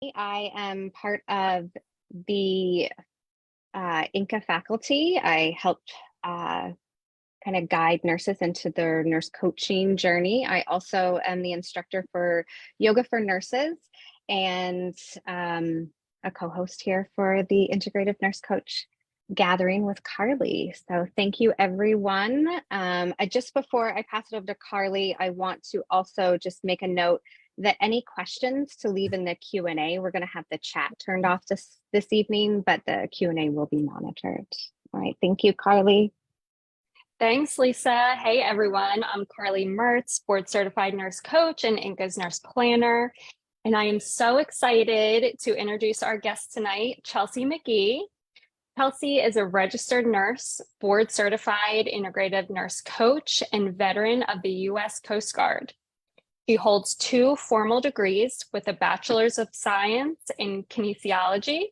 I am part of the INCA faculty. I helped kind of guide nurses into their nurse coaching journey. I also am the instructor for Yoga for Nurses and a co-host here for the Integrative Nurse Coach gathering with Carly. So thank you, everyone. Just before I pass it over to Carly, I want to also just make a note that any questions to leave in the Q&A, we're going to have the chat turned off this evening, but the Q&A will be monitored. All right, thank you, Carly. Thanks, Lisa. Hey, everyone. I'm Carly Mertz, board certified nurse coach and INCA's nurse planner. And I am so excited to introduce our guest tonight, Chelsea Mcgee. Chelsea is a registered nurse, board certified integrative nurse coach, and veteran of the U.S. Coast Guard. She holds 2 formal degrees with a Bachelor's of Science in Kinesiology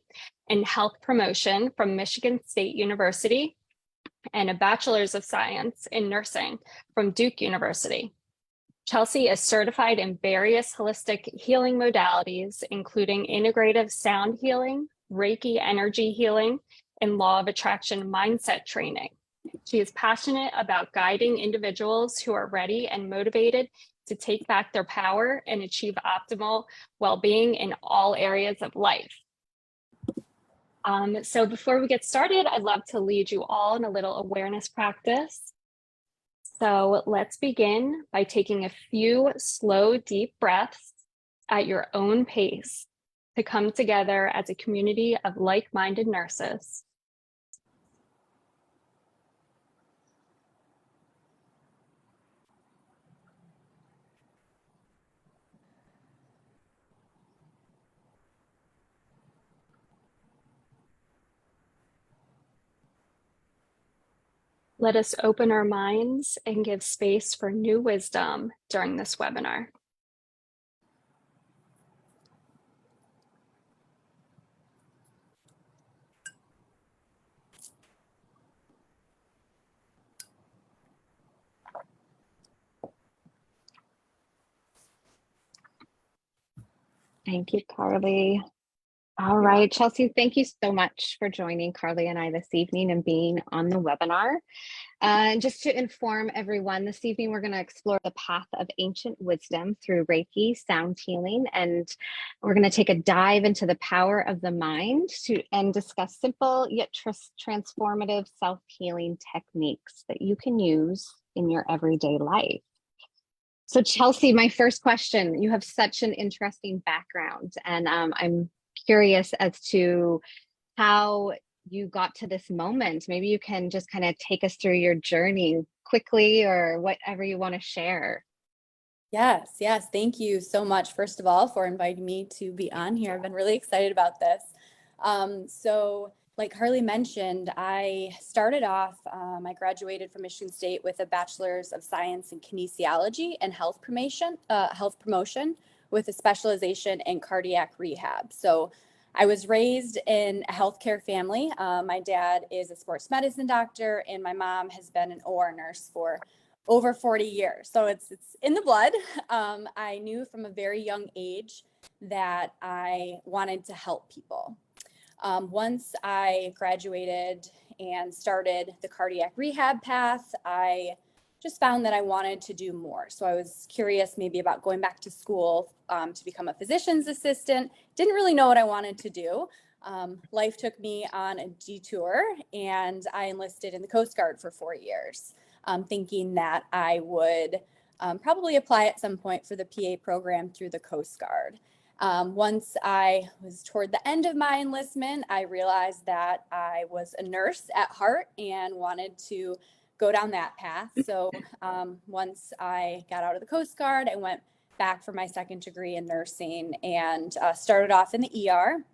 and Health Promotion from Michigan State University and a Bachelor's of Science in Nursing from Duke University. Chelsea is certified in various holistic healing modalities, including integrative sound healing, Reiki energy healing, and law of attraction mindset training. She is passionate about guiding individuals who are ready and motivated to take back their power and achieve optimal well-being in all areas of life. So before we get started, I'd love to lead you all in a little awareness practice. So let's begin by taking a few slow, deep breaths at your own pace to come together as a community of like-minded nurses. Let us open our minds and give space for new wisdom during this webinar. Thank you, Carly. All right, Chelsea, thank you so much for joining Carly and I this evening and being on the webinar. And just to inform everyone, this evening we're going to explore the path of ancient wisdom through Reiki, sound healing, and we're going to take a dive into the power of the mind and discuss simple yet transformative self-healing techniques that you can use in your everyday life. So Chelsea, my first question, you have such an interesting background, and I'm curious as to how you got to this moment. Maybe you can just kind of take us through your journey quickly or whatever you want to share. Yes. Thank you so much, first of all, for inviting me to be on here. I've been really excited about this. So like Harley mentioned, I started off, I graduated from Michigan State with a Bachelor's of Science in Kinesiology and Health Promotion with a specialization in cardiac rehab. So I was raised in a healthcare family. My dad is a sports medicine doctor, and my mom has been an OR nurse for over 40 years. So it's in the blood. I knew from a very young age that I wanted to help people. Once I graduated and started the cardiac rehab path, I just found that I wanted to do more. So I was curious maybe about going back to school to become a physician's assistant. Didn't really know what I wanted to do. Life took me on a detour, and I enlisted in the Coast Guard for 4 years, thinking that I would probably apply at some point for the PA program through the Coast Guard. Once I was toward the end of my enlistment, I realized that I was a nurse at heart and wanted to go down that path. So once I got out of the Coast Guard, I went back for my second degree in nursing and started off in the ER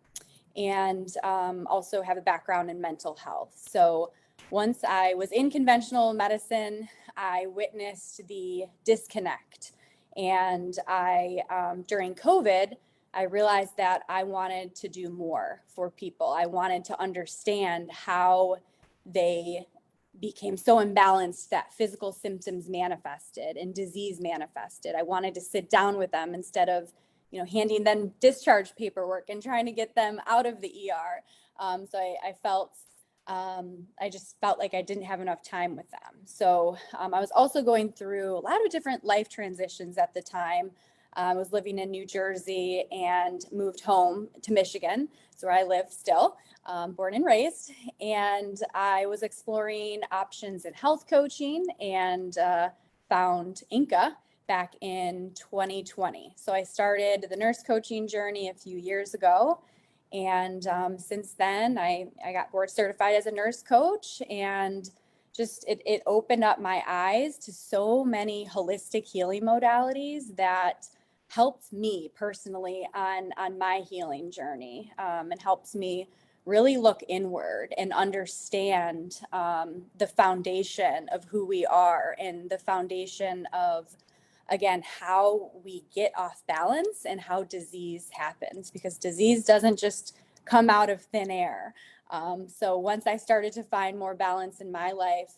and also have a background in mental health. So once I was in conventional medicine, I witnessed the disconnect. And during COVID, I realized that I wanted to do more for people. I wanted to understand how they became so imbalanced that physical symptoms manifested and disease manifested. I wanted to sit down with them instead of handing them discharge paperwork and trying to get them out of the ER. So I just felt like I didn't have enough time with them. So I was also going through a lot of different life transitions at the time. I was living in New Jersey and moved home to Michigan. It's where I live still, born and raised. And I was exploring options in health coaching and found INCA back in 2020. So I started the nurse coaching journey a few years ago. And since then, I got board certified as a nurse coach, and just it opened up my eyes to so many holistic healing modalities that helped me personally on my healing journey, and helps me really look inward and understand the foundation of who we are and the foundation of, again, how we get off balance and how disease happens, because disease doesn't just come out of thin air. So once I started to find more balance in my life,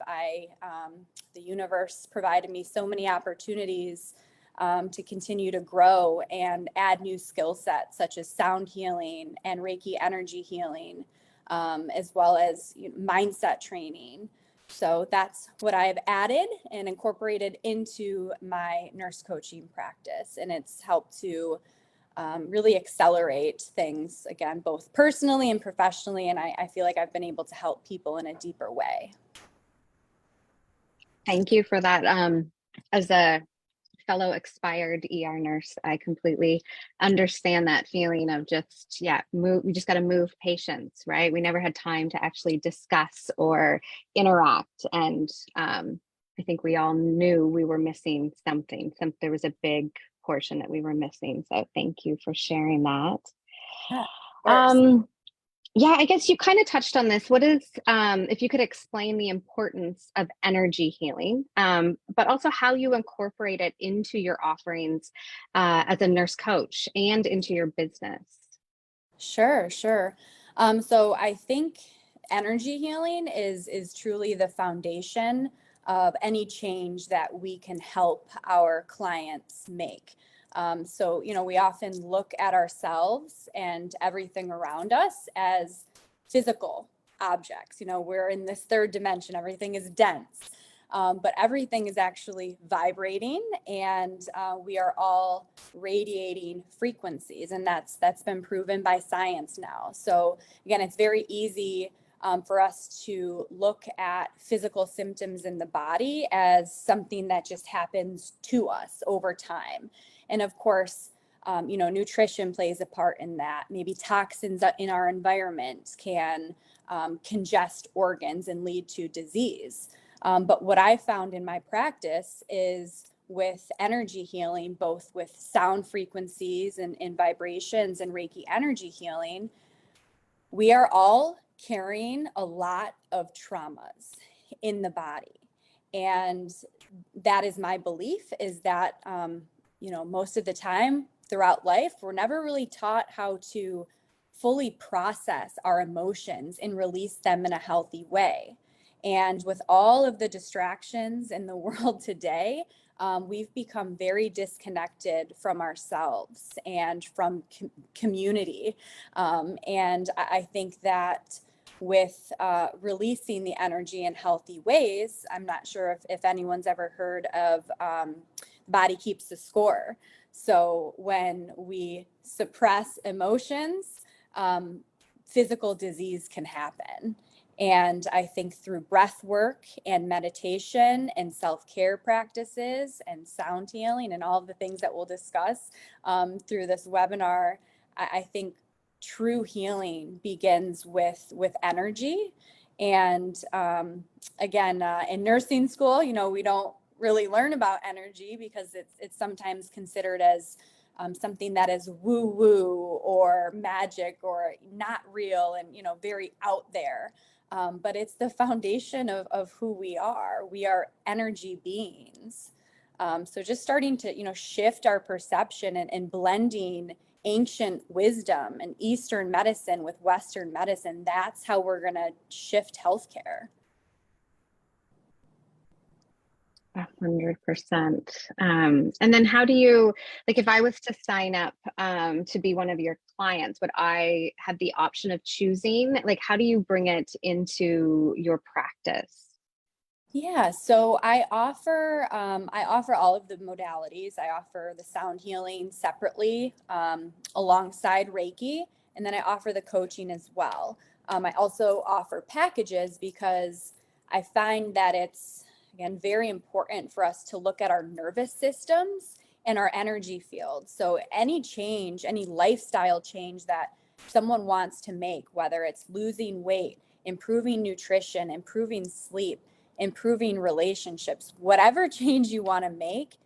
the universe provided me so many opportunities to continue to grow and add new skill sets such as sound healing and Reiki energy healing, as well as mindset training. So that's what I've added and incorporated into my nurse coaching practice. And it's helped to really accelerate things, again, both personally and professionally. And I feel like I've been able to help people in a deeper way. Thank you for that. As a fellow expired ER nurse, I completely understand that feeling of just, we just got to move patients, right? We never had time to actually discuss or interact. And I think we all knew we were missing something. There was a big portion that we were missing. So thank you for sharing that. Yeah, I guess you kind of touched on this. What is, if you could explain the importance of energy healing, but also how you incorporate it into your offerings as a nurse coach and into your business? Sure. So I think energy healing is truly the foundation of any change that we can help our clients make. So, we often look at ourselves and everything around us as physical objects. We're in this third dimension, everything is dense, but everything is actually vibrating, and we are all radiating frequencies, and that's been proven by science now. So again, it's very easy for us to look at physical symptoms in the body as something that just happens to us over time. And of course, nutrition plays a part in that. Maybe toxins in our environment can congest organs and lead to disease. But what I found in my practice is with energy healing, both with sound frequencies and vibrations and Reiki energy healing, we are all carrying a lot of traumas in the body. And that is my belief, is that, most of the time throughout life, we're never really taught how to fully process our emotions and release them in a healthy way. And with all of the distractions in the world today, we've become very disconnected from ourselves and from community. And I think that with releasing the energy in healthy ways, I'm not sure if anyone's ever heard of body keeps the score. So when we suppress emotions, physical disease can happen. And I think through breath work and meditation and self-care practices and sound healing and all of the things that we'll discuss through this webinar, I think true healing begins with energy. And again, in nursing school, we don't really learn about energy because it's sometimes considered as something that is woo-woo or magic or not real and, very out there. But it's the foundation of who we are. We are energy beings. So just starting to, shift our perception and blending ancient wisdom and Eastern medicine with Western medicine, that's how we're going to shift healthcare. 100%. And then how do you, like, if I was to sign up to be one of your clients, would I have the option of choosing? Like, how do you bring it into your practice? Yeah, so I offer all of the modalities. I offer the sound healing separately, alongside Reiki, and then I offer the coaching as well. I also offer packages because I find that it's, again, very important for us to look at our nervous systems and our energy field. So any change, any lifestyle change that someone wants to make, whether it's losing weight, improving nutrition, improving sleep, improving relationships, whatever change you want to make,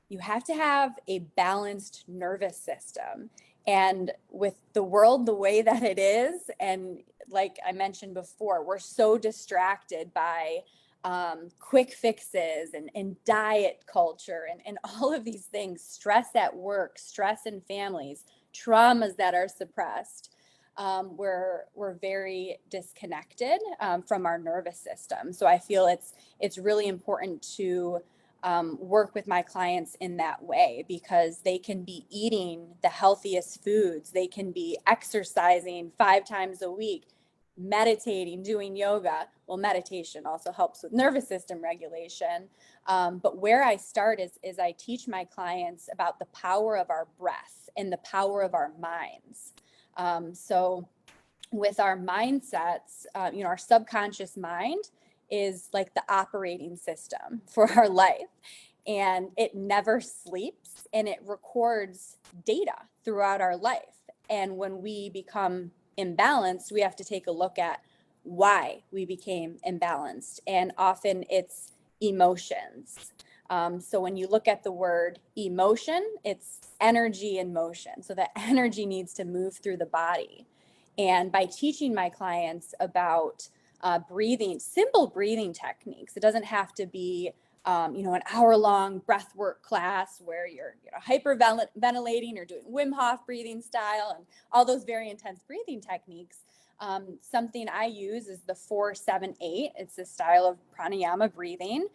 you have to have a balanced nervous system. And with the world the way that it is, and like I mentioned before, we're so distracted by quick fixes and diet culture and all of these things, stress at work, stress in families, traumas that are suppressed. We're very disconnected from our nervous system. So I feel it's really important to work with my clients in that way, because they can be eating the healthiest foods, they can be exercising 5 times a week, meditating, doing yoga. Well, meditation also helps with nervous system regulation. But where I start is I teach my clients about the power of our breath and the power of our minds. So with our mindsets, our subconscious mind is like the operating system for our life, and it never sleeps and it records data throughout our life. And when we become imbalanced, we have to take a look at why we became imbalanced. And often it's emotions. So when you look at the word emotion, it's energy in motion. So that energy needs to move through the body. And by teaching my clients about breathing, simple breathing techniques, it doesn't have to be, an hour-long breath work class where you're hyperventilating or doing Wim Hof breathing style and all those very intense breathing techniques. Something I use is the 4-7-8. It's a style of pranayama breathing.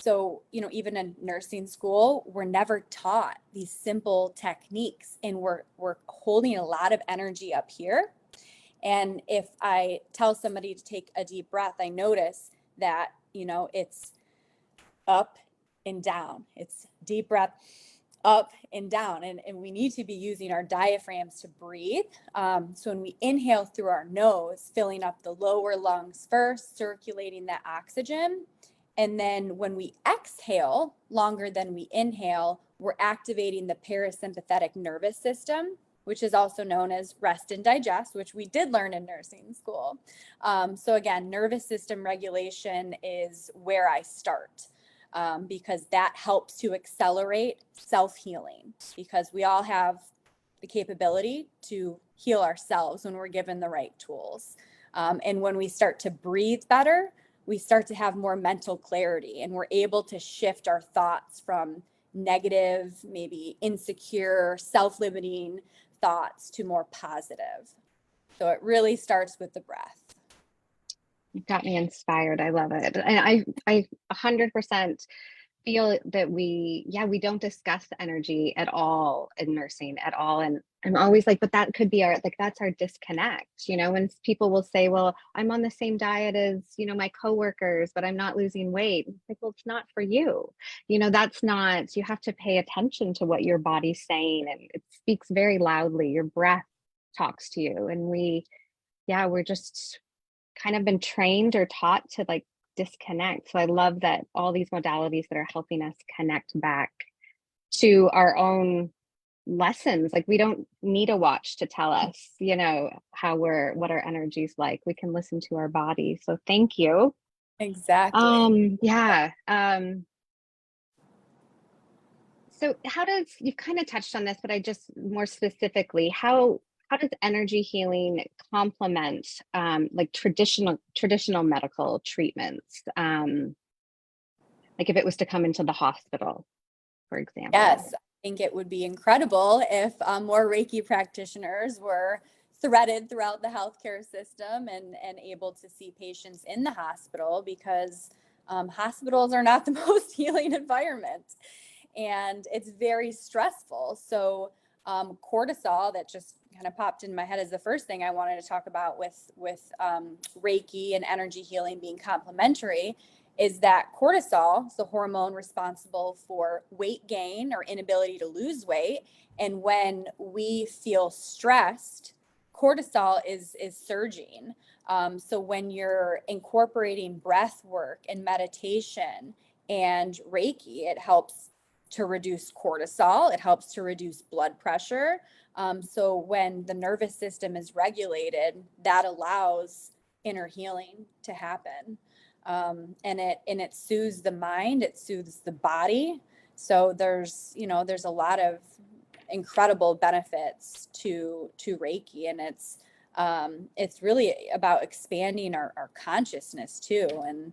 So, even in nursing school, we're never taught these simple techniques, and we're holding a lot of energy up here. And if I tell somebody to take a deep breath, I notice that, it's up and down. It's deep breath, up and down. And we need to be using our diaphragms to breathe. So when we inhale through our nose, filling up the lower lungs first, circulating that oxygen. And then when we exhale longer than we inhale, we're activating the parasympathetic nervous system, which is also known as rest and digest, which we did learn in nursing school. So again, nervous system regulation is where I start, because that helps to accelerate self-healing, because we all have the capability to heal ourselves when we're given the right tools. And when we start to breathe better, we start to have more mental clarity, and we're able to shift our thoughts from negative, maybe insecure, self-limiting thoughts to more positive. So it really starts with the breath. You got me inspired. I love it. And I 100% feel that we don't discuss energy at all in nursing at all. And I'm always like, but that could be that's our disconnect, when people will say, well, I'm on the same diet as, my coworkers, but I'm not losing weight. It's like, well, it's not for you. That's not, you have to pay attention to what your body's saying. And it speaks very loudly. Your breath talks to you. And we're just kind of been trained or taught to disconnect. So I love that all these modalities that are helping us connect back to our own lessons. Like, we don't need a watch to tell us, what our energy's like. We can listen to our body. So thank you. Exactly. So you've kind of touched on this, but I just more specifically, how does energy healing complement traditional medical treatments? Like if it was to come into the hospital, for example. Yes, I think it would be incredible if more Reiki practitioners were threaded throughout the healthcare system and able to see patients in the hospital, because Hospitals are not the most healing environment, and it's very stressful. So cortisol, that just kind of popped in my head, is the first thing I wanted to talk about with Reiki and energy healing being complementary, is that cortisol is the hormone responsible for weight gain or inability to lose weight. And when we feel stressed, cortisol is surging. So when you're incorporating breath work and meditation and Reiki, it helps to reduce cortisol. It helps to reduce blood pressure. So when the nervous system is regulated, that allows inner healing to happen. And it soothes the mind, it soothes the body. So there's a lot of incredible benefits to Reiki, and it's really about expanding our consciousness too, and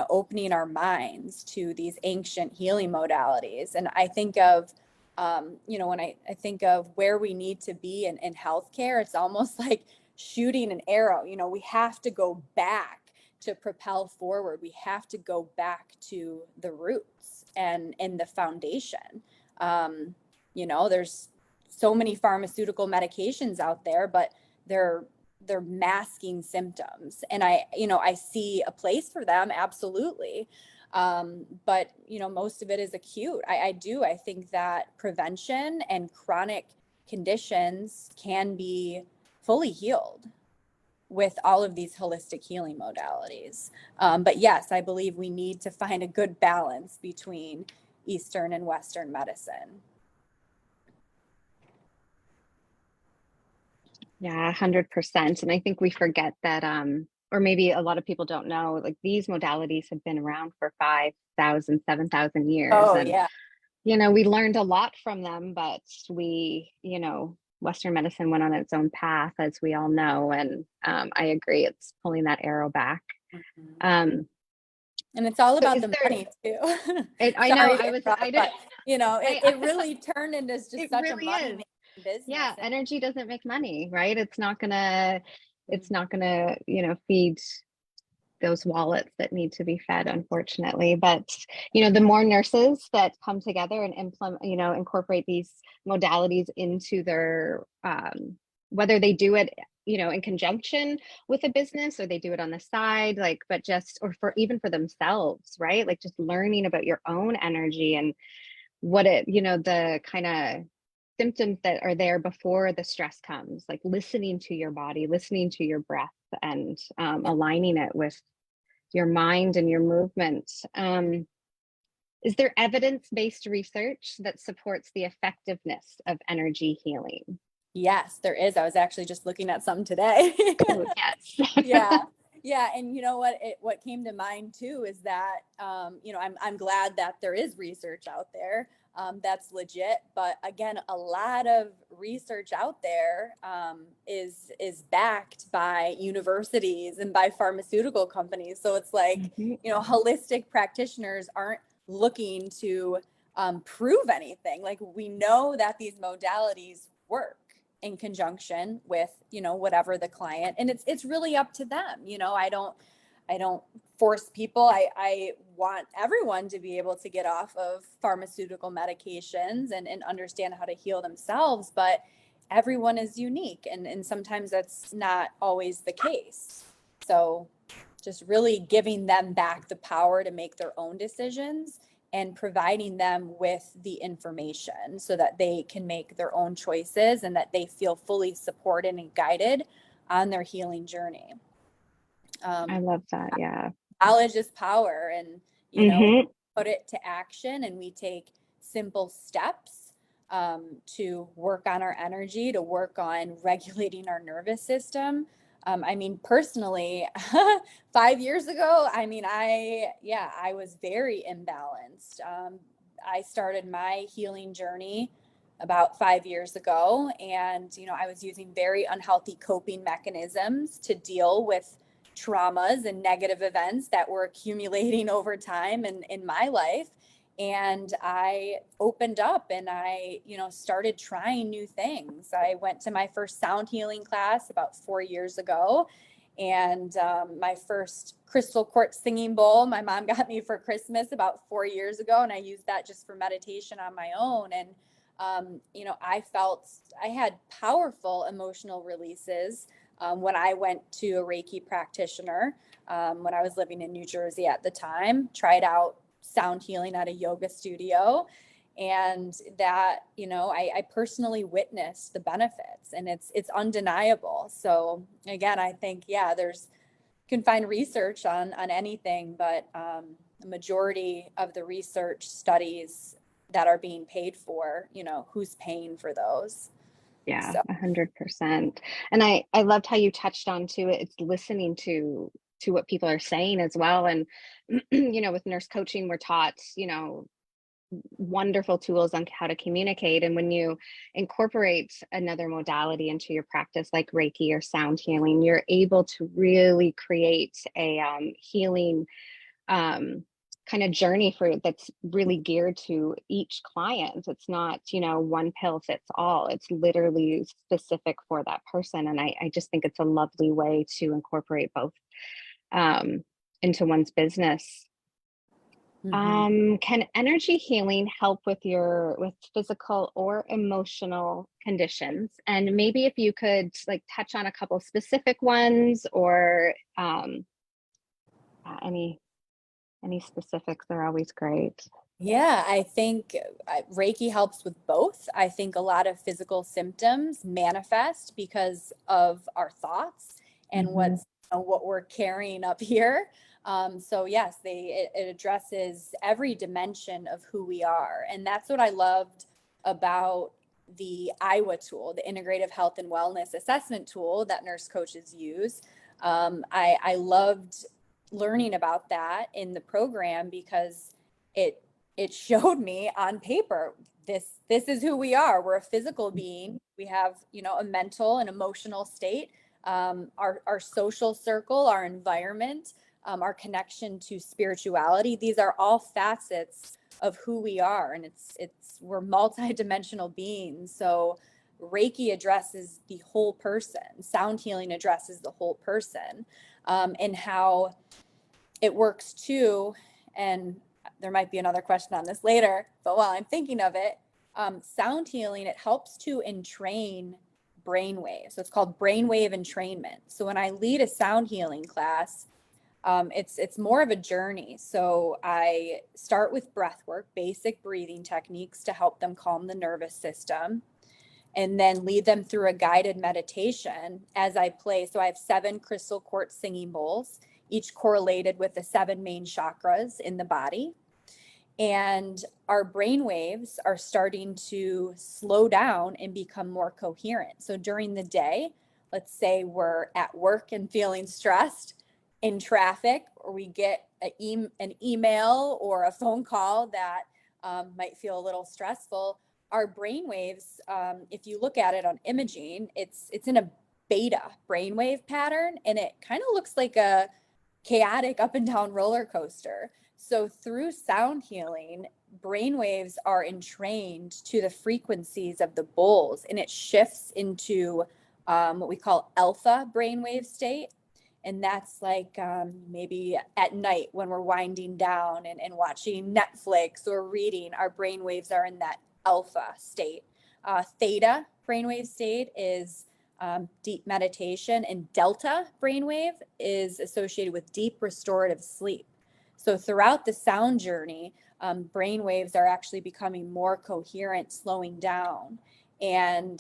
opening our minds to these ancient healing modalities. And I think of when I think of where we need to be in healthcare, it's almost like shooting an arrow. We have to go back to propel forward. We have to go back to the roots and the foundation. There's so many pharmaceutical medications out there, but they're masking symptoms. And I see a place for them, absolutely. But most of it is acute. I think that prevention and chronic conditions can be fully healed with all of these holistic healing modalities. But yes, I believe we need to find a good balance between Eastern and Western medicine. Yeah, 100%. And I think we forget that, or maybe a lot of people don't know, like these modalities have been around for 5,000, 7,000 years. Oh, and, yeah. We learned a lot from them, but Western medicine went on its own path, as we all know. And I agree, it's pulling that arrow back. And it's all about the money too. I know. It really turned into just such a money business. Yeah, energy doesn't make money, right? It's not gonna feed those wallets that need to be fed, unfortunately. But the more nurses that come together and incorporate these modalities into their whether they do it in conjunction with a business, or they do it on the side, even for themselves, right? Like just learning about your own energy and what the kind of symptoms that are there before the stress comes, like listening to your body, listening to your breath, and aligning it with your mind and your movement. Is there evidence-based research that supports the effectiveness of energy healing? Yes, there is. I was actually just looking at some today. Oh, yes. Yeah. And what came to mind too is that, I'm glad that there is research out there that's legit. But again, a lot of research out there is backed by universities and by pharmaceutical companies. So it's like, holistic practitioners aren't looking to prove anything. Like, we know that these modalities work in conjunction with whatever the client, and it's really up to them. I don't force people. I want everyone to be able to get off of pharmaceutical medications and understand how to heal themselves, but everyone is unique, and sometimes that's not always the case. So just really giving them back the power to make their own decisions and providing them with the information so that they can make their own choices and that they feel fully supported and guided on their healing journey. I love that. Yeah. Knowledge is power, and, put it to action, and we take simple steps to work on our energy, to work on regulating our nervous system. Personally, 5 years ago, I was very imbalanced. I started my healing journey about 5 years ago, and, I was using very unhealthy coping mechanisms to deal with traumas and negative events that were accumulating over time in my life. And I opened up and I, started trying new things. I went to my first sound healing class about 4 years ago. And my first crystal quartz singing bowl, my mom got me for Christmas about 4 years ago. And I used that just for meditation on my own. And, I felt I had powerful emotional releases when I went to a Reiki practitioner when I was living in New Jersey at the time, tried out sound healing at a yoga studio. And that, I personally witnessed the benefits, and it's undeniable. So again, I think, can find research on anything, but the majority of the research studies that are being paid for, who's paying for those? Yeah, So 100%. And I loved how you touched on too. It's listening to what people are saying as well. And with nurse coaching, we're taught, wonderful tools on how to communicate. And when you incorporate another modality into your practice, like Reiki or sound healing, you're able to really create a healing kind of journey that's really geared to each client. It's not, one pill fits all. It's literally specific for that person. And I just think it's a lovely way to incorporate both into one's business. Can energy healing help with physical or emotional conditions? And maybe if you could touch on a couple specific ones, or any specifics are always great. yeah, I think Reiki helps with both. I think a lot of physical symptoms manifest because of our thoughts and what we're carrying up here. So yes, it addresses every dimension of who we are. And that's what I loved about the IWA tool, the Integrative Health and Wellness Assessment tool that nurse coaches use. I loved learning about that in the program because it showed me on paper, this is who we are. We're a physical being. We have, a mental and emotional state, our social circle, our environment, our connection to spirituality. These are all facets of who we are. And we're multidimensional beings. So Reiki addresses the whole person. Sound healing addresses the whole person, and how it works too. And there might be another question on this later, but while I'm thinking of it, sound healing, it helps to entrain brain waves. So it's called brainwave entrainment. So when I lead a sound healing class, it's more of a journey. So I start with breath work, basic breathing techniques to help them calm the nervous system, and then lead them through a guided meditation as I play. So I have 7 crystal quartz singing bowls, each correlated with the 7 main chakras in the body. And our brain waves are starting to slow down and become more coherent. So during the day, let's say we're at work and feeling stressed in traffic, or we get an email or a phone call that might feel a little stressful. Our brain waves, if you look at it on imaging, it's in a beta brainwave pattern, and it kind of looks like a chaotic up and down roller coaster. So through sound healing, brain waves are entrained to the frequencies of the bowls, and it shifts into what we call alpha brainwave state. And that's like maybe at night when we're winding down and watching Netflix or reading, our brain waves are in that alpha state. Theta brainwave state is deep meditation, and delta brainwave is associated with deep restorative sleep. So throughout the sound journey, brain waves are actually becoming more coherent, slowing down. And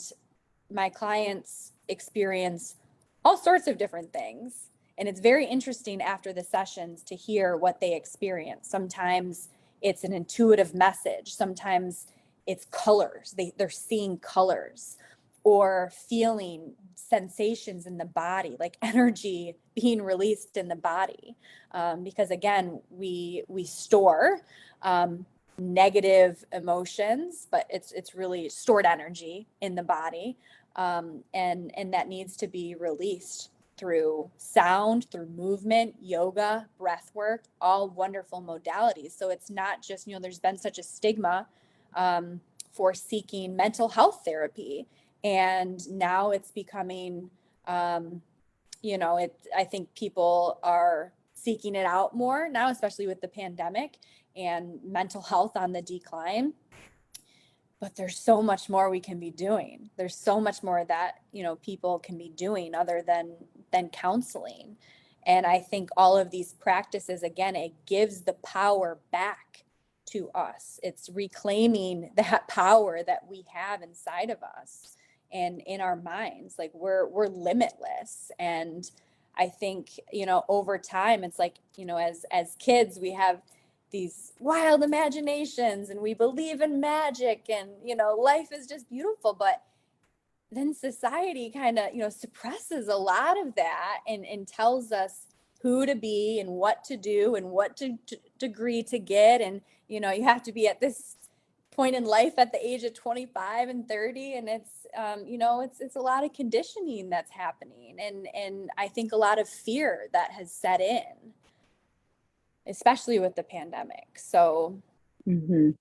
my clients experience all sorts of different things. And it's very interesting after the sessions to hear what they experience. Sometimes it's an intuitive message. Sometimes it's colors. They're seeing colors or feeling sensations in the body, like energy being released in the body. Because again, we store negative emotions, but it's really stored energy in the body. And that needs to be released through sound, through movement, yoga, breath work, all wonderful modalities. So it's not just, there's been such a stigma for seeking mental health therapy. And now it's becoming I think people are seeking it out more now, especially with the pandemic and mental health on the decline. But there's so much more we can be doing. There's so much more that, people can be doing other than counseling. And I think all of these practices, again, it gives the power back to us. It's reclaiming that power that we have inside of us and in our minds. Like we're limitless. And I think, over time, it's like, as kids, we have these wild imaginations and we believe in magic and, life is just beautiful. But then society kind of, suppresses a lot of that and tells us who to be and what to do and what to degree to get. And, you have to be at this point in life at the age of 25 and 30. And it's, it's a lot of conditioning that's happening. And I think a lot of fear that has set in, especially with the pandemic. So. Mm-hmm.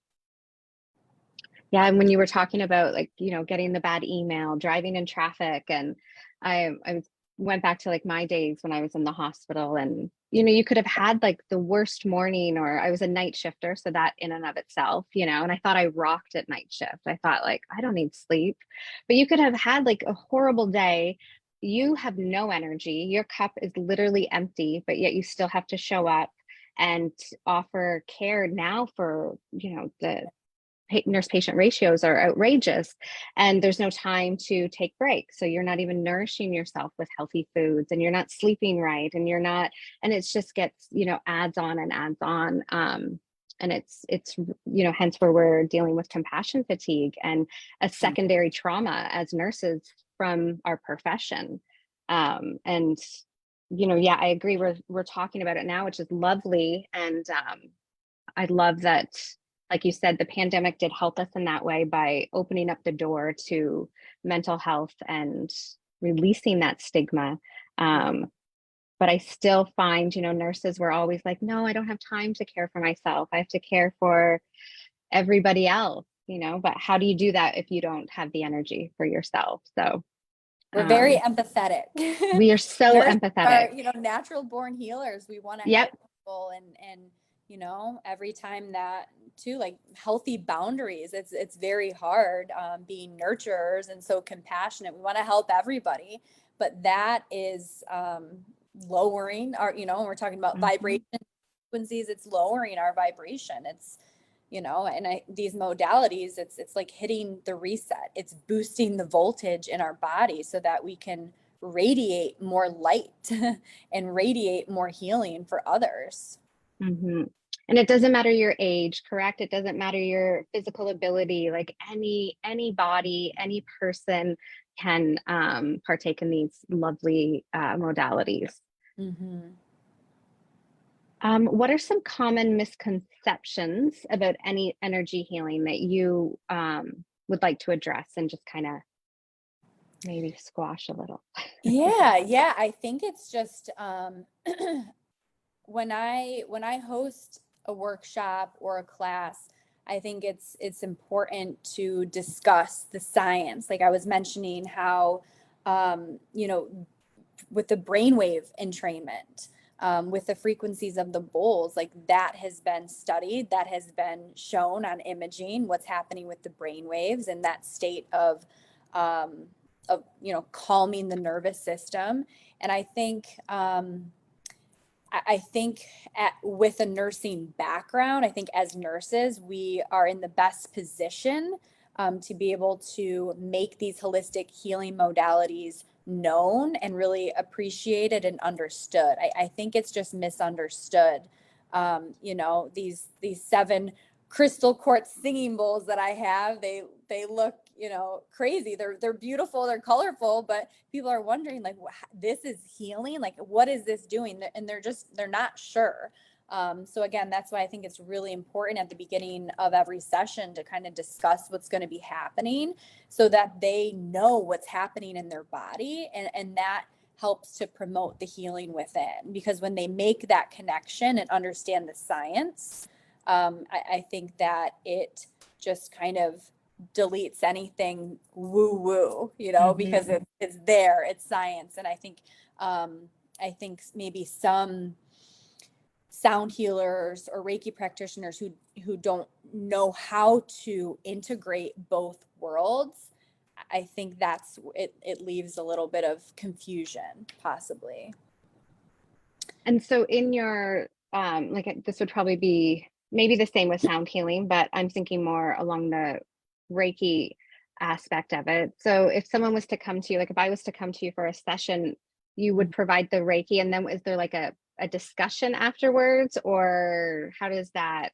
Yeah. And when you were talking about like, getting the bad email, driving in traffic, and I went back to like my days when I was in the hospital, and, you could have had like the worst morning, or I was a night shifter. So that in and of itself, and I thought I rocked at night shift. I thought like, I don't need sleep, but you could have had like a horrible day. You have no energy. Your cup is literally empty, but yet you still have to show up and offer care now for, the nurse patient ratios are outrageous, and there's no time to take breaks. So you're not even nourishing yourself with healthy foods, and you're not sleeping right, and and it just gets, adds on and adds on. And it's, hence where we're dealing with compassion fatigue and a secondary trauma as nurses from our profession. And, yeah, I agree. We're talking about it now, which is lovely. And I love that, like you said, the pandemic did help us in that way by opening up the door to mental health and releasing that stigma. But I still find, nurses were always like, no, I don't have time to care for myself. I have to care for everybody else, but how do you do that if you don't have the energy for yourself? So we're very empathetic. We are so empathetic. Are, natural born healers. We want to Yep. help people and every time that too, like healthy boundaries, it's very hard being nurturers and so compassionate. We want to help everybody, but that is lowering our, when we're talking about vibration frequencies, it's lowering our vibration. It's, and these modalities, it's like hitting the reset. It's boosting the voltage in our body so that we can radiate more light and radiate more healing for others. Mm-hmm. And it doesn't matter your age, correct? It doesn't matter your physical ability. Like any body, any person can partake in these lovely modalities. Mm-hmm. What are some common misconceptions about any energy healing that you would like to address and just kind of maybe squash a little? Yeah. I think it's just when I host a workshop or a class, I think it's important to discuss the science. Like I was mentioning how, with the brainwave entrainment, with the frequencies of the bowls, like that has been studied, that has been shown on imaging, what's happening with the brain waves and that state of calming the nervous system. And I think with a nursing background, I think as nurses, we are in the best position to be able to make these holistic healing modalities known and really appreciated and understood. I think it's just misunderstood. These 7 crystal quartz singing bowls that I have, they look, crazy. They're beautiful, they're colorful, but people are wondering like, this is healing? Like, what is this doing? And they're not sure. So again, that's why I think it's really important at the beginning of every session to kind of discuss what's going to be happening so that they know what's happening in their body. And that helps to promote the healing within, because when they make that connection and understand the science, I think that it just kind of deletes anything woo-woo, because it's there, it's science. And I think I think maybe some sound healers or Reiki practitioners who don't know how to integrate both worlds, I think that's it leaves a little bit of confusion possibly. And so in your, like this would probably be maybe the same with sound healing, but I'm thinking more along the Reiki aspect of it. So if someone was to come to you, like if I was to come to you for a session, you would provide the Reiki, and then is there like a discussion afterwards, or how does that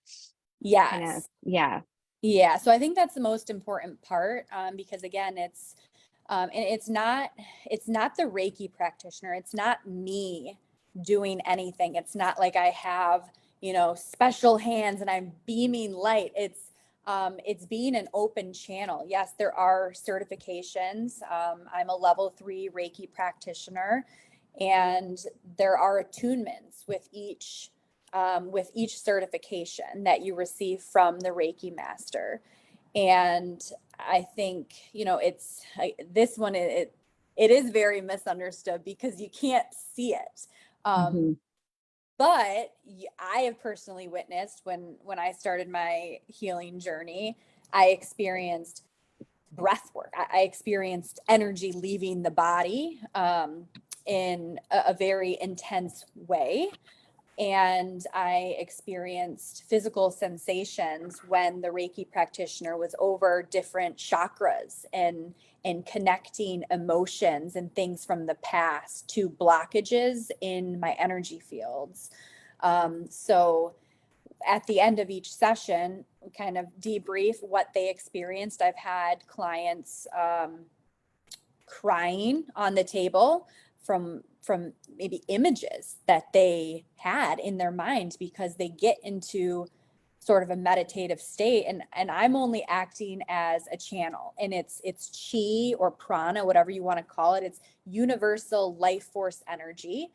kind of, Yes. yeah. Yeah. So I think that's the most important part, because again, and it's not the Reiki practitioner. It's not me doing anything. It's not like I have, special hands and I'm beaming light. It's being an open channel. Yes, there are certifications. I'm a level 3 Reiki practitioner, and there are attunements with each certification that you receive from the Reiki master. And I think, this one, it is very misunderstood because you can't see it. But I have personally witnessed when I started my healing journey, I experienced breath work. I experienced energy leaving the body in a very intense way. And I experienced physical sensations when the Reiki practitioner was over different chakras and connecting emotions and things from the past to blockages in my energy fields. So at the end of each session, kind of debrief what they experienced. I've had clients crying on the table from maybe images that they had in their mind because they get into sort of a meditative state, and I'm only acting as a channel, and it's chi or prana, whatever you want to call it. It's universal life force energy.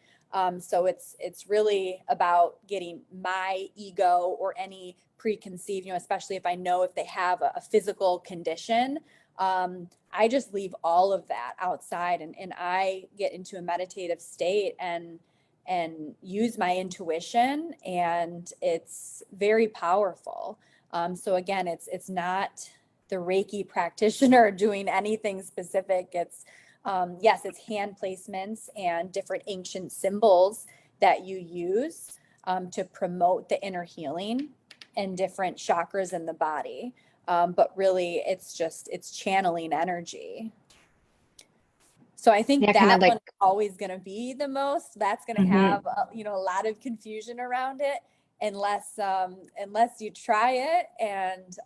So it's really about getting my ego or any preconceived, especially if I know if they have a physical condition. I just leave all of that outside, and I get into a meditative state and use my intuition, and it's very powerful. So again, it's not the Reiki practitioner doing anything specific. It's yes, it's hand placements and different ancient symbols that you use to promote the inner healing and different chakras in the body. But really it's channeling energy. So I think that like, one's always going to be the most, that's going to have, a lot of confusion around it unless you try it and,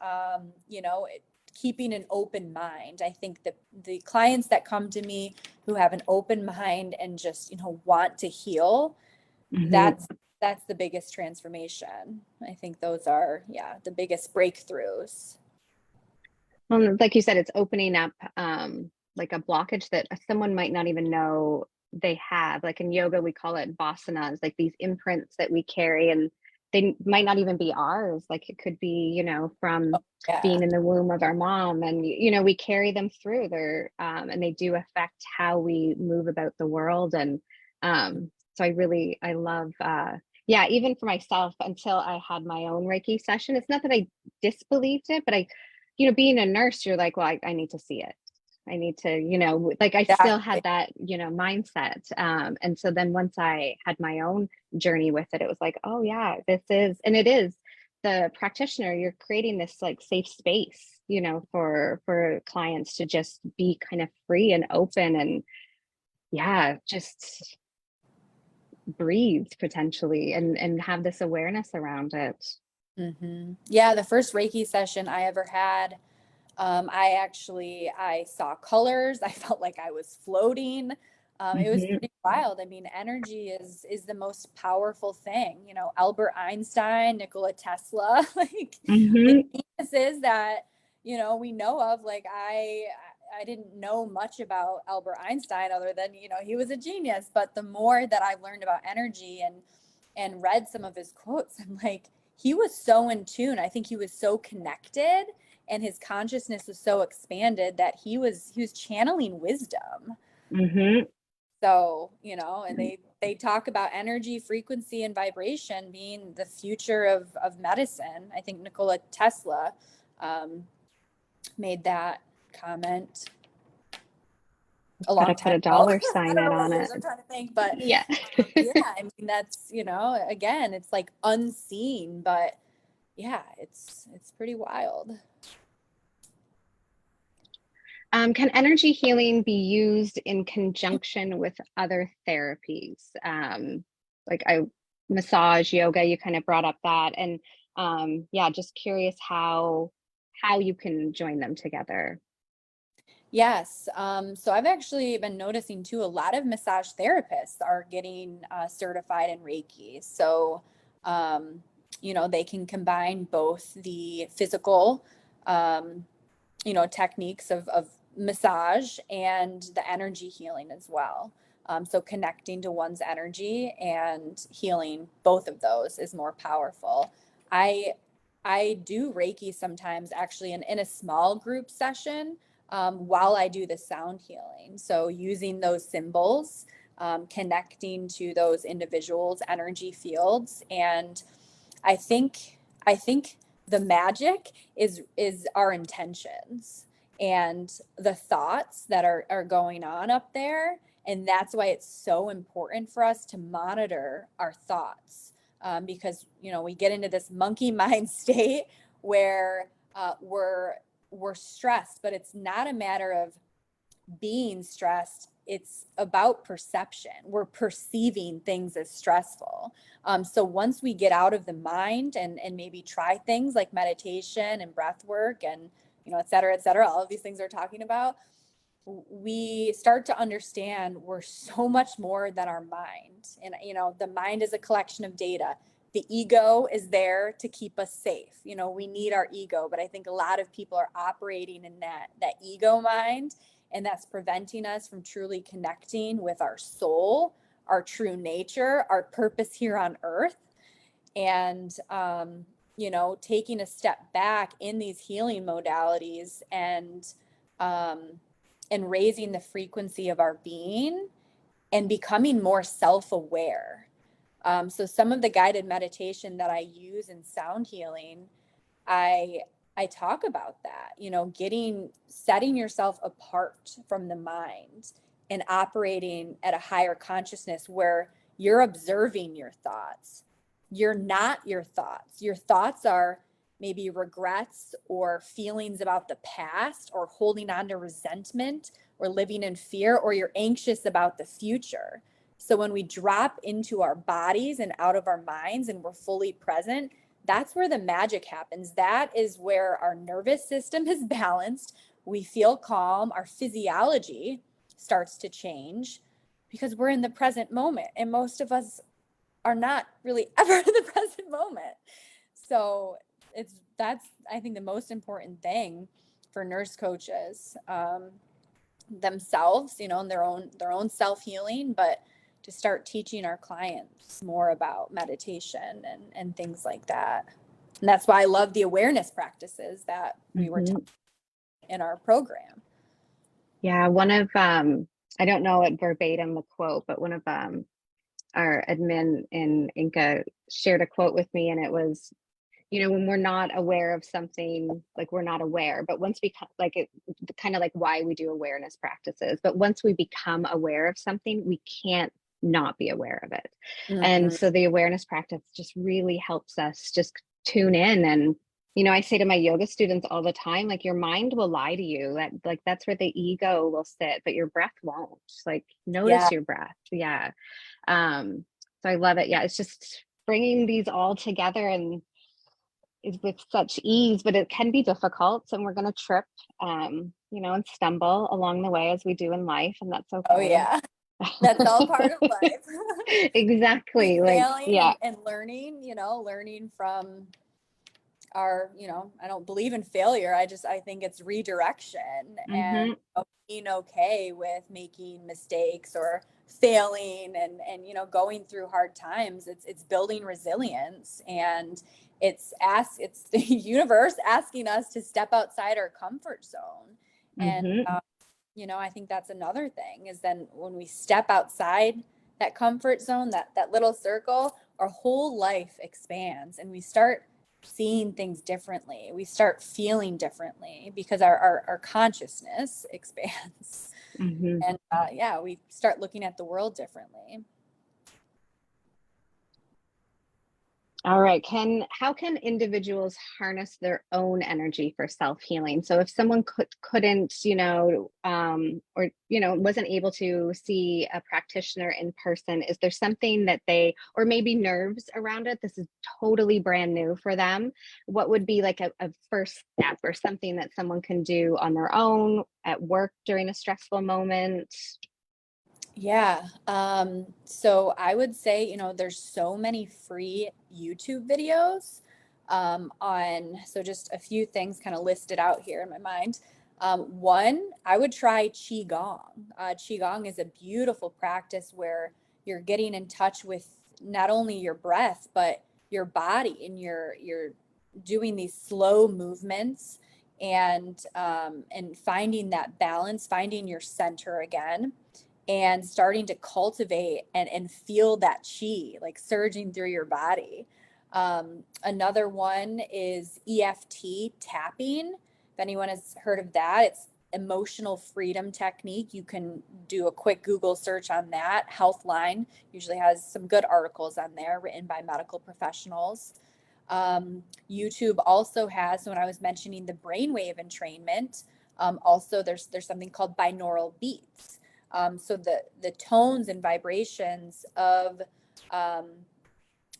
keeping an open mind. I think that the clients that come to me who have an open mind and just, want to heal, that's the biggest transformation. I think those are, the biggest breakthroughs. Well, like you said, it's opening up like a blockage that someone might not even know they have. Like in yoga, we call it vasanas, like these imprints that we carry, and they might not even be ours. Like it could be, from being in the womb of our mom, and we carry them through there, and they do affect how we move about the world. And so I love, even for myself, until I had my own Reiki session. It's not that I disbelieved it, but being a nurse, you're like, well, I need to see it. I need to, like I still had that, mindset. And so then once I had my own journey with it, it was like, oh yeah, it is the practitioner, you're creating this like safe space, for clients to just be kind of free and open and just breathe potentially and have this awareness around it. Yeah, the first Reiki session I ever had, I saw colors. I felt like I was floating. It was pretty wild. I mean, energy is the most powerful thing. Albert Einstein, Nikola Tesla, like the geniuses that we know of. Like I didn't know much about Albert Einstein other than he was a genius. But the more that I learned about energy and read some of his quotes, I'm like, he was so in tune. I think he was so connected, and his consciousness was so expanded that he was channeling wisdom. So, and they talk about energy, frequency, and vibration being the future of medicine. I think Nikola Tesla made that comment a long Gotta put time a ago. dollar I sign don't out know what on years it. I'm trying to think, but Yeah. yeah, I mean, that's, again, it's like unseen, but yeah, it's pretty wild. Can energy healing be used in conjunction with other therapies? Like massage, yoga, you kind of brought up that. And yeah, just curious how you can join them together. Yes. So I've actually been noticing too, a lot of massage therapists are getting certified in Reiki. So, they can combine both the physical, techniques of massage and the energy healing as well. So connecting to one's energy and healing both of those is more powerful. I I do Reiki sometimes actually in a small group session while I do the sound healing. So using those symbols, connecting to those individuals' energy fields, and I think the magic is our intentions and the thoughts that are going on up there, and that's why it's so important for us to monitor our thoughts, because we get into this monkey mind state where we're stressed, but it's not a matter of being stressed. It's about perception. We're perceiving things as stressful. So once we get out of the mind and maybe try things like meditation and breath work and, et cetera, all of these things we're talking about, we start to understand we're so much more than our mind. And, the mind is a collection of data. The ego is there to keep us safe. We need our ego, but I think a lot of people are operating in that ego mind, and that's preventing us from truly connecting with our soul, our true nature, our purpose here on earth. And, taking a step back in these healing modalities and raising the frequency of our being and becoming more self-aware. So some of the guided meditation that I use in sound healing, I talk about that, setting yourself apart from the mind and operating at a higher consciousness where you're observing your thoughts. You're not your thoughts. Your thoughts are maybe regrets or feelings about the past or holding on to resentment or living in fear, or you're anxious about the future. So when we drop into our bodies and out of our minds and we're fully present, that's where the magic happens. That is where our nervous system is balanced. We feel calm. Our physiology starts to change because we're in the present moment. And most of us are not really ever in the present moment. So that's, I think, the most important thing for nurse coaches themselves, in their own self-healing, but to start teaching our clients more about meditation and things like that. And that's why I love the awareness practices that we were talking in our program. Yeah, one of I don't know it verbatim the quote, but one of our admin in INCA shared a quote with me, and it was, when we're not aware of something, like we're not aware, but once we like it, kind of like why we do awareness practices, but once we become aware of something, we can't not be aware of it. And so the awareness practice just really helps us just tune in. And I say to my yoga students all the time, like, your mind will lie to you, that like that's where the ego will sit, but your breath won't. Like, notice your breath. Yeah. So I love it. Yeah, it's just bringing these all together and is with such ease, but it can be difficult, and we're going to trip and stumble along the way, as we do in life, and that's okay. Oh yeah, that's all part of life. Exactly. Like, failing yeah. and learning, learning from our, I don't believe in failure. I think it's redirection and being okay with making mistakes or failing and going through hard times. It's building resilience, and it's the universe asking us to step outside our comfort zone and I think that's another thing, is then when we step outside that comfort zone, that little circle, our whole life expands and we start seeing things differently. We start feeling differently because our consciousness expands. Mm-hmm. And yeah, we start looking at the world differently. All right. How can individuals harness their own energy for self-healing? So if someone couldn't, or, wasn't able to see a practitioner in person, is there something that or maybe nerves around it? This is totally brand new for them. What would be like a first step or something that someone can do on their own at work during a stressful moment? Yeah. So I would say, there's so many free YouTube videos so just a few things kind of listed out here in my mind. One, I would try Qigong. Qigong is a beautiful practice where you're getting in touch with not only your breath, but your body, and you're doing these slow movements and finding that balance, finding your center again, and starting to cultivate and feel that chi like surging through your body. Another one is EFT tapping. If anyone has heard of that, it's emotional freedom technique. You can do a quick Google search on that. Healthline usually has some good articles on there written by medical professionals. YouTube also has, so when I was mentioning the brainwave entrainment, also there's something called binaural beats. So the tones and vibrations of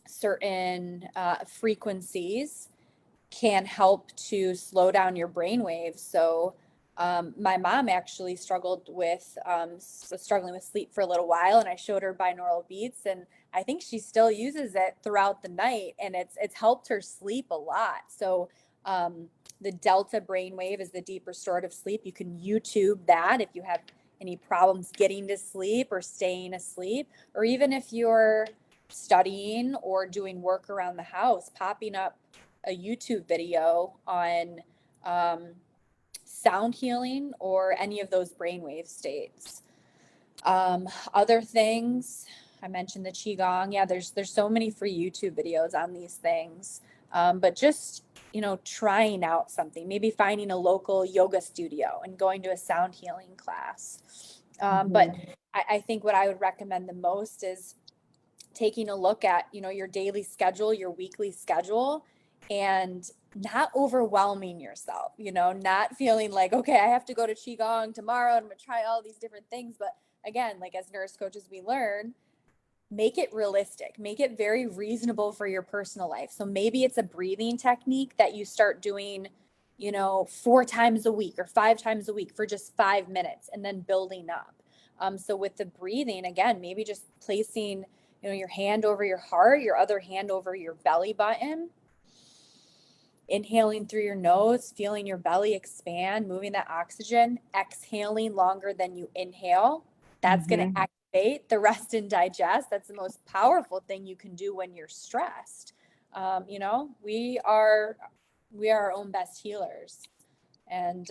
certain frequencies can help to slow down your brain waves. So my mom actually struggling with sleep for a little while, and I showed her binaural beats, and I think she still uses it throughout the night, and it's helped her sleep a lot. So the delta brainwave is the deep restorative sleep. You can YouTube that if you have any problems getting to sleep or staying asleep, or even if you're studying or doing work around the house, popping up a YouTube video on sound healing or any of those brainwave states. Other things, I mentioned the Qigong. Yeah, there's so many free YouTube videos on these things. But just, trying out something, maybe finding a local yoga studio and going to a sound healing class. But I think what I would recommend the most is taking a look at, your daily schedule, your weekly schedule, and not overwhelming yourself, not feeling like, okay, I have to go to Qigong tomorrow and I'm going to try all these different things. But again, like as nurse coaches, we learn, make it realistic, make it very reasonable for your personal life. So maybe it's a breathing technique that you start doing, 4 times a week or 5 times a week for just 5 minutes, and then building up. So with the breathing, again, maybe just placing, your hand over your heart, your other hand over your belly button, inhaling through your nose, feeling your belly expand, moving that oxygen, exhaling longer than you inhale. That's going to activate the rest and digest. That's the most powerful thing you can do when you're stressed. We are our own best healers. And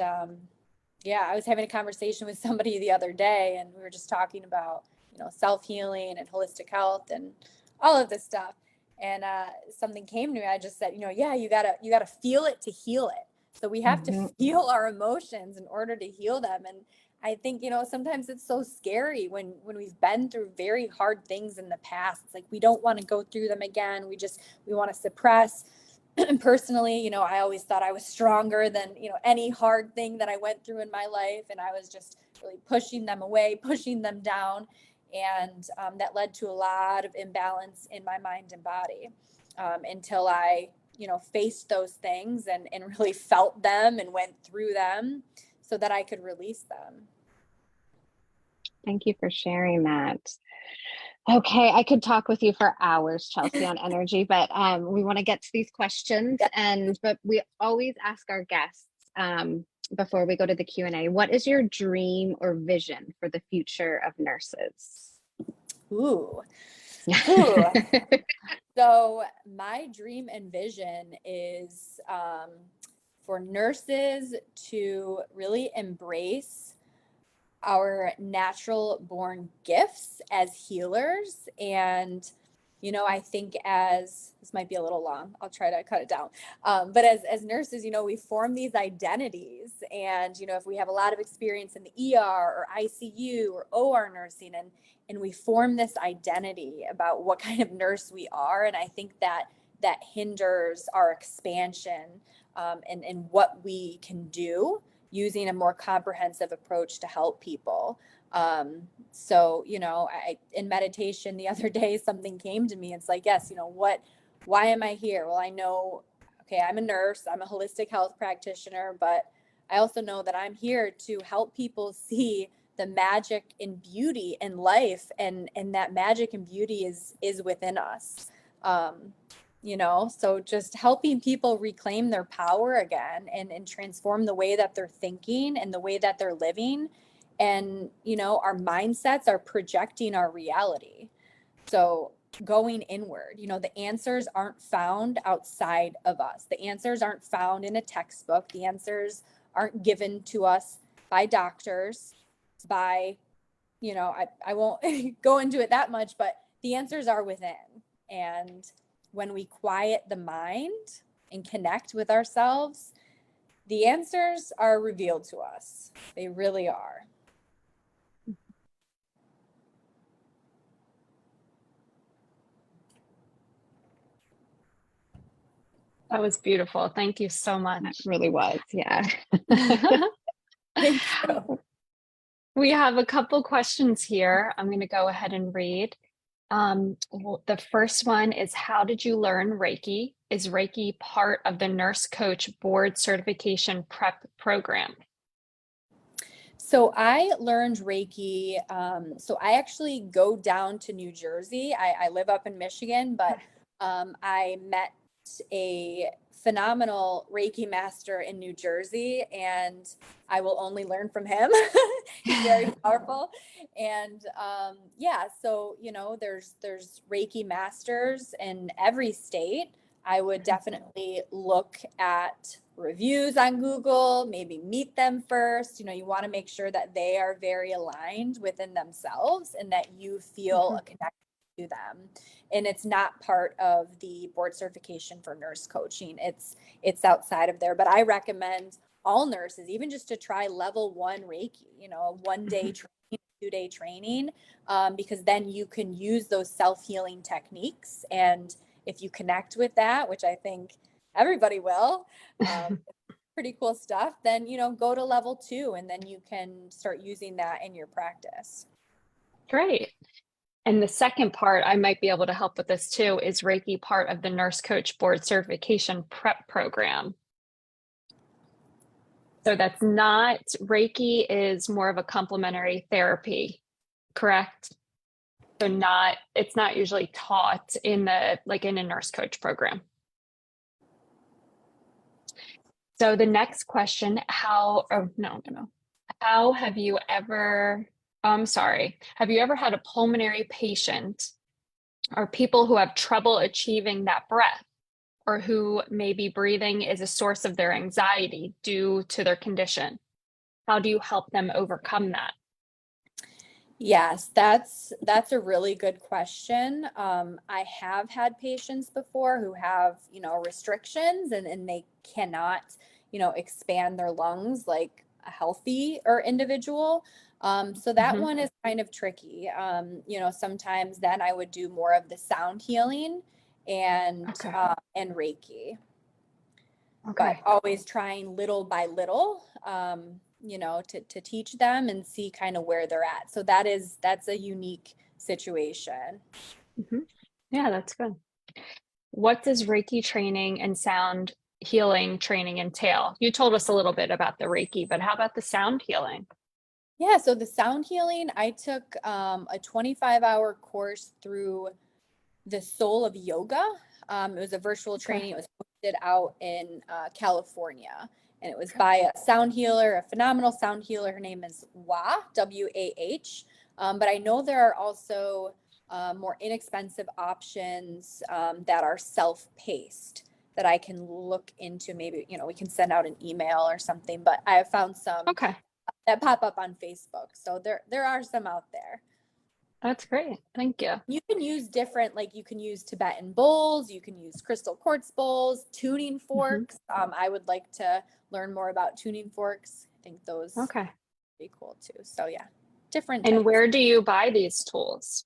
yeah, I was having a conversation with somebody the other day, and we were just talking about, self-healing and holistic health and all of this stuff. And something came to me. I just said, yeah, you gotta feel it to heal it. So we have to feel our emotions in order to heal them. And I think, sometimes it's so scary when we've been through very hard things in the past. It's like we don't want to go through them again. We want to suppress. Personally, I always thought I was stronger than, any hard thing that I went through in my life. And I was just really pushing them away, pushing them down. And that led to a lot of imbalance in my mind and body until I, faced those things and really felt them and went through them so that I could release them. Thank you for sharing that. Okay, I could talk with you for hours, Chelsea, on energy, but we want to get to these questions, but we always ask our guests before we go to the Q&A, what is your dream or vision for the future of nurses? Ooh. So my dream and vision is for nurses to really embrace our natural born gifts as healers. And, you know, I think this might be a little long, I'll try to cut it down. But as nurses, you know, we form these identities, and, you know, if we have a lot of experience in the ER or ICU or OR nursing, and we form this identity about what kind of nurse we are. And I think that hinders our expansion, and what we can do using a more comprehensive approach to help people. So, you know, in meditation the other day, something came to me. It's like, yes, you know, why am I here? Well, I know, okay, I'm a nurse, I'm a holistic health practitioner, but I also know that I'm here to help people see the magic and beauty in life. And that magic and beauty is within us. You know, so just helping people reclaim their power again, and transform the way that they're thinking and the way that they're living. And, you know, our mindsets are projecting our reality. So going inward, you know, the answers aren't found outside of us. The answers aren't found in a textbook. The answers aren't given to us by doctors, by, you know, I won't go into it that much, but the answers are within. And when we quiet the mind and connect with ourselves, the answers are revealed to us. They really are. That was beautiful. Thank you so That much. really was. Yeah. Thank you. We have a couple questions here. I'm going to go ahead and read. The first one is, how did you learn Reiki? Is Reiki part of the Nurse Coach Board Certification Prep Program? So I learned Reiki. So I actually go down to New Jersey. I live up in Michigan, but I met a phenomenal Reiki master in New Jersey, and I will only learn from him. He's very powerful. And yeah, so, you know, there's Reiki masters in every state. I would definitely look at reviews on Google, maybe meet them first. You know, you want to make sure that they are very aligned within themselves and that you feel a connection to them. And it's not part of the board certification for nurse coaching. It's outside of there. But I recommend all nurses, even just to try level 1 Reiki, you know, a 1-day training, 2-day training, because then you can use those self-healing techniques. And if you connect with that, which I think everybody will, pretty cool stuff, then, you know, go to level 2, and then you can start using that in your practice. Great. And the second part, I might be able to help with this too, is Reiki part of the Nurse Coach Board Certification Prep Program? So that's not, Reiki is more of a complementary therapy, correct? So it's not usually taught in a nurse coach program. So the next question, have you ever had a pulmonary patient or people who have trouble achieving that breath, or who maybe breathing is a source of their anxiety due to their condition? How do you help them overcome that? Yes, that's a really good question. I have had patients before who have, you know, restrictions, and they cannot, you know, expand their lungs like a healthy or individual. So that one is kind of tricky. You know, sometimes then I would do more of the sound healing and Reiki. But always trying little by little, you know, to teach them and see kind of where they're at. So that's a unique situation. Yeah, that's good. What does Reiki training and sound healing training entail? You told us a little bit about the Reiki, but how about the sound healing? Yeah, so the sound healing, I took a 25-hour course through the Soul of Yoga. It was a virtual training. It was hosted out in California, and it was by a sound healer, a phenomenal sound healer. Her name is W-A-H. But I know there are also more inexpensive options that are self-paced that I can look into. Maybe, you know, we can send out an email or something, but I have found some that pop up on Facebook. So there are some out there. That's great. Thank you. You can use different, like you can use Tibetan bowls, you can use crystal quartz bowls, tuning forks. I would like to learn more about tuning forks. I think those Okay. be cool too. So yeah, different And types. where do you buy these tools?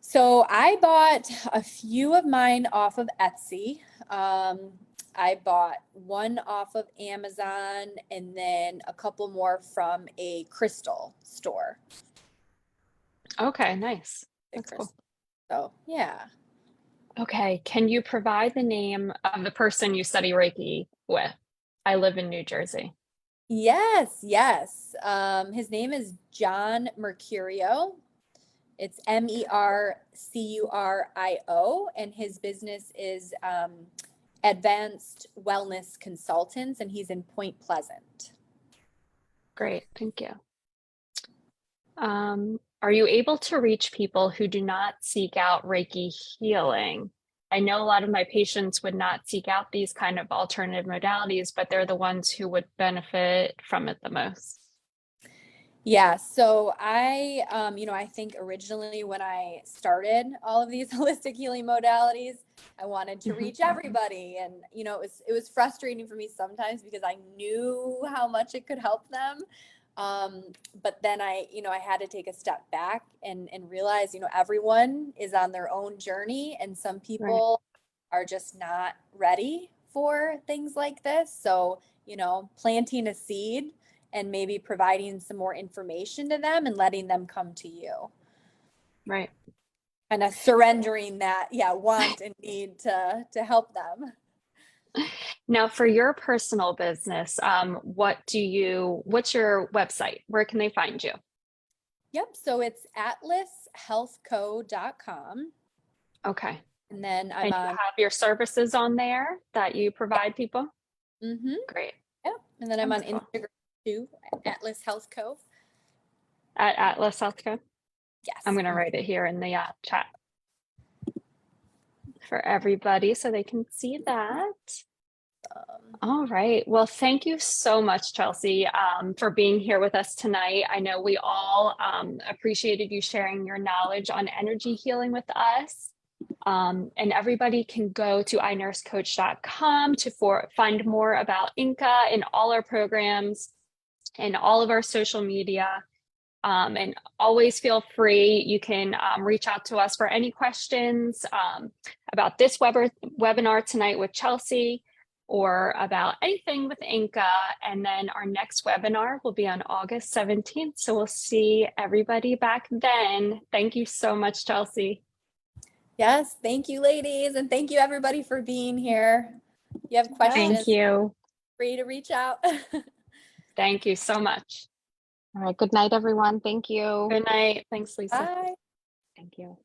So I bought a few of mine off of Etsy. I bought one off of Amazon and then a couple more from a crystal store. Okay, nice. That's cool. So yeah. Okay, can you provide the name of the person you study Reiki with? I live in New Jersey. Yes, yes. His name is John Mercurio. It's Mercurio, and his business is Advanced Wellness Consultants, and he's in Point Pleasant. Great, thank you. Are you able to reach people who do not seek out Reiki healing? I know a lot of my patients would not seek out these kind of alternative modalities, but they're the ones who would benefit from it the most. Yeah, so I think originally when I started all of these holistic healing modalities, I wanted to reach everybody, and it was frustrating for me sometimes because I knew how much it could help them. But then I had to take a step back and realize, everyone is on their own journey, and some people are just not ready for things like this. So, planting a seed and maybe providing some more information to them and letting them come to you. Right. Kind of surrendering that, want and need to help them. Now, for your personal business, what's your website? Where can they find you? Yep. So it's atlashealthco.com. Okay. And then And you have your services on there that you provide people? Mm-hmm. Great. Yep. And then I'm on Cool. Instagram too, Atlas Health Co. At Atlas Healthco? Yes. I'm going to write it here in the chat for everybody so they can see that. All right. Well, thank you so much, Chelsea, for being here with us tonight. I know we all appreciated you sharing your knowledge on energy healing with us. And everybody can go to inursecoach.com to find more about INCA and all our programs and all of our social media. And always feel free. You can reach out to us for any questions about this webinar tonight with Chelsea, or about anything with INCA. And then our next webinar will be on August 17th. So we'll see everybody back then. Thank you so much, Chelsea. Yes, thank you, ladies, and thank you everybody for being here. If you have questions, Thank you. free to reach out. Thank you so much. All right. Good night, everyone. Thank you. Good night. Thanks, Lisa. Bye. Thank you.